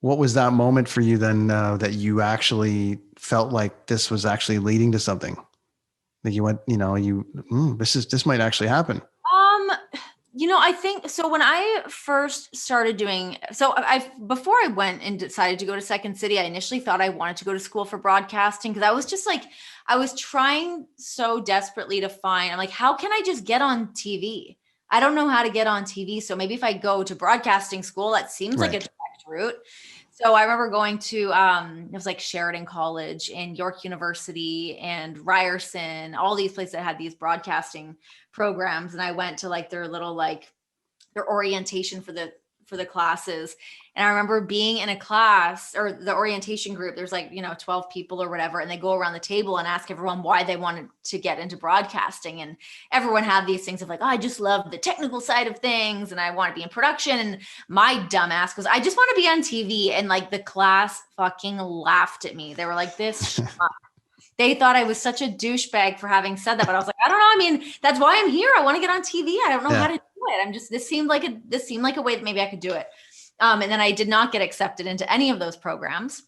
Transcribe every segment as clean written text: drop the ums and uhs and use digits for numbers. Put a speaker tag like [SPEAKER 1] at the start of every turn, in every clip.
[SPEAKER 1] What was that moment for you then, that you actually felt like this was actually leading to something? That you went, this might actually happen.
[SPEAKER 2] Um, I think so when I first started doing, before I went and decided to go to Second City, I initially thought I wanted to go to school for broadcasting because I was just like, I was trying so desperately to find, I'm like, how can I just get on TV? I don't know how to get on TV. So maybe if I go to broadcasting school, that seems like a
[SPEAKER 1] Right.
[SPEAKER 2] direct route. So I remember going to it was like Sheridan College and York University and Ryerson, all these places that had these broadcasting programs. And I went to like their little like their orientation for the classes. And I remember being in a class or the orientation group, there's like, 12 people or whatever. And they go around the table and ask everyone why they wanted to get into broadcasting. And everyone had these things of like, oh, I just love the technical side of things. And I want to be in production. And my dumbass goes, I just want to be on TV. And like the class fucking laughed at me. They were like, this they thought I was such a douchebag for having said that, but I was like, I don't know. I mean, that's why I'm here. I want to get on TV. I don't know how to do it. This seemed like a way that maybe I could do it. And then I did not get accepted into any of those programs.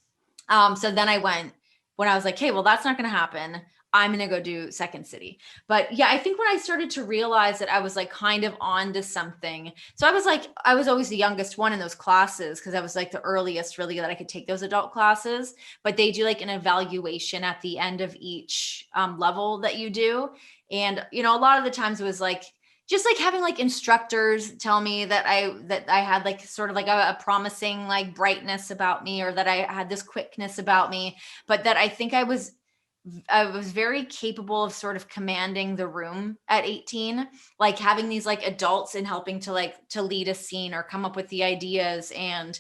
[SPEAKER 2] So then I went when I was like, hey, well, that's not going to happen. I'm going to go do Second City. But yeah, I think when I started to realize that I was like kind of on to something. So I was always the youngest one in those classes because I was like the earliest really that I could take those adult classes. But they do like an evaluation at the end of each level that you do. And, a lot of the times it was like, just like having like instructors tell me that I had like sort of like a promising like brightness about me, or that I had this quickness about me, but that I think I was very capable of sort of commanding the room at 18, like having these like adults and helping to lead a scene or come up with the ideas and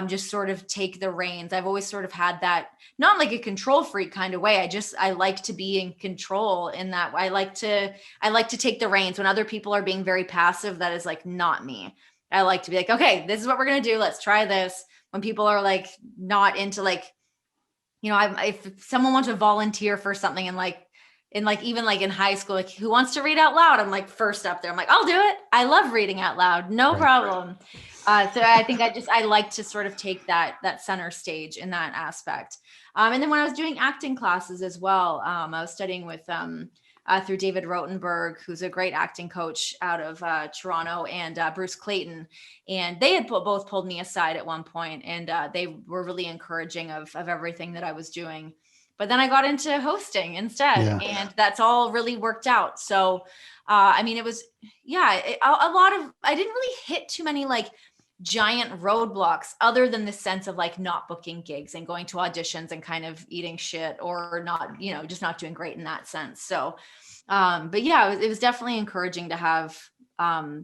[SPEAKER 2] just sort of take the reins. I've always sort of had that, not like a control freak kind of way. I like to be in control in that. I like to take the reins when other people are being very passive. That is like not me. I like to be like, okay, this is what we're going to do. Let's try this. When people are like not into like, if someone wants to volunteer for something and like even like in high school, like who wants to read out loud? I'm like first up there. I'm like, I'll do it. I love reading out loud. No problem. So I think I like to sort of take that center stage in that aspect. And then when I was doing acting classes as well, I was studying with through David Rotenberg, who's a great acting coach out of Toronto, and Bruce Clayton. And they had both pulled me aside at one point, and they were really encouraging of everything that I was doing. But then I got into hosting instead, and that's all really worked out. So, I mean, it was, a lot of, I didn't really hit too many like giant roadblocks other than the sense of like not booking gigs and going to auditions and kind of eating shit or not, just not doing great in that sense. So, but yeah, it was definitely encouraging to have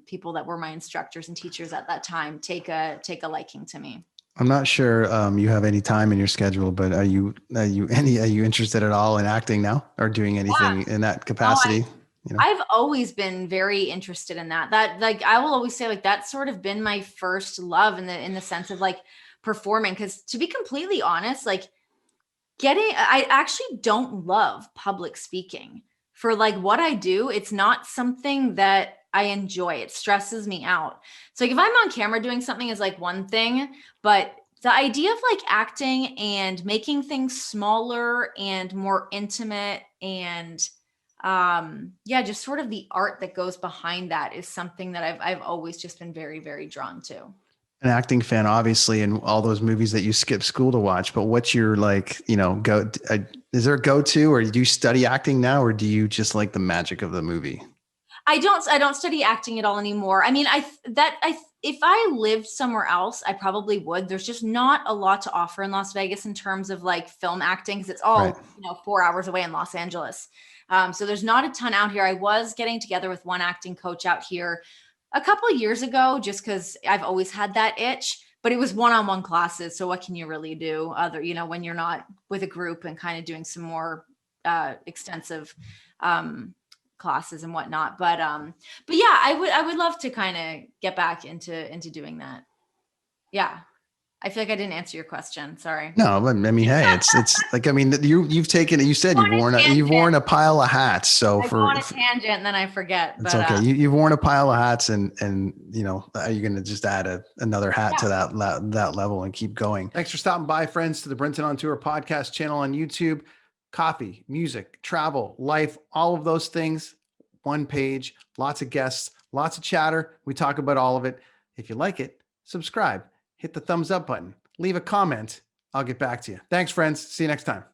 [SPEAKER 2] people that were my instructors and teachers at that time take a liking to me.
[SPEAKER 1] I'm not sure you have any time in your schedule, but are you interested at all in acting now or doing anything in that capacity?
[SPEAKER 2] I've always been very interested in that. That like I will always say like that's sort of been my first love in the sense of like performing. Because to be completely honest, like I actually don't love public speaking for like what I do. It's not something that I enjoy. It stresses me out. So like if I'm on camera doing something is like one thing, but the idea of like acting and making things smaller and more intimate and just sort of the art that goes behind that is something that I've always just been very, very drawn to.
[SPEAKER 1] An acting fan, obviously, in all those movies that you skip school to watch, but what's your like, is there a go-to, or do you study acting now, or do you just like the magic of the movie?
[SPEAKER 2] I don't study acting at all anymore. I mean, if I lived somewhere else, I probably would. There's just not a lot to offer in Las Vegas in terms of like film acting, because it's all, 4 hours away in Los Angeles. So there's not a ton out here. I was getting together with one acting coach out here a couple of years ago, just because I've always had that itch, but it was one-on-one classes. So what can you really do other, when you're not with a group and kind of doing some more extensive classes and whatnot. But yeah, I would love to kind of get back into doing that. Yeah. I feel like I didn't answer your question. Sorry.
[SPEAKER 1] No, but I mean, hey, it's like, I mean, you've taken it. You said you've worn a pile of hats. So
[SPEAKER 2] I go on a tangent and then I forget.
[SPEAKER 1] It's
[SPEAKER 2] but,
[SPEAKER 1] okay. You've worn a pile of hats, and you know, are you going to just add another hat to that level and keep going? Thanks for stopping by, friends, to the Brenton On Tour podcast channel on YouTube. Coffee, music, travel, life, all of those things. One page, lots of guests, lots of chatter. We talk about all of it. If you like it, subscribe, hit the thumbs up button, leave a comment. I'll get back to you. Thanks, friends. See you next time.